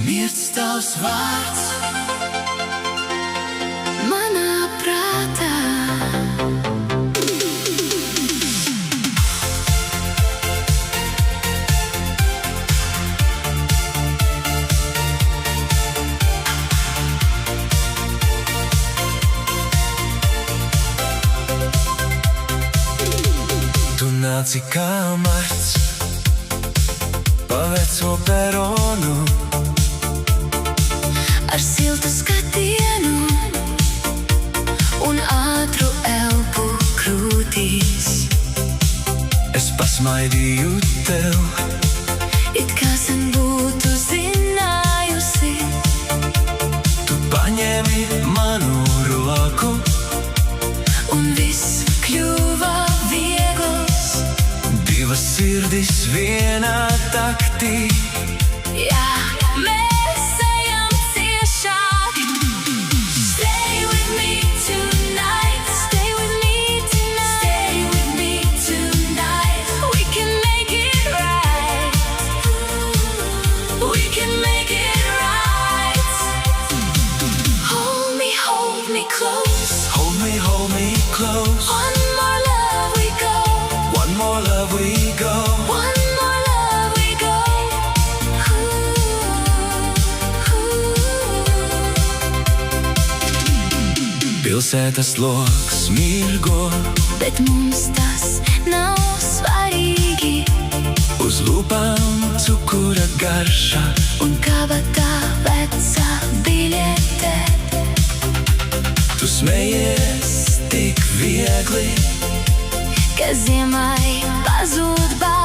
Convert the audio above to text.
Miers tavs vārds manā prātā. Tu nāci kā marts pa veco peronu, ar siltu skatienu un ātru elpu krūtīs. Es pasmaidīju tev, it kā sen būtu zinājusi. Tu paņēmi manu roku un viss kļuva viegls. Divas sirdis vienā taktī. Jā, mēs ejam ciešāk. Stay with me tonight. Stay with me tonight. Stay with me tonight. We can make it right. We can make it right. Hold me close. Hold me close. One more love we go. One more love we go. One more love we go. Pilsētas loks mirgo, bet mums tas nav svarīgi. Uz lūpām cukura garša un kabatā vecā biļete. Tu smejies tik viegli, ka ziemai pazūd bāzi.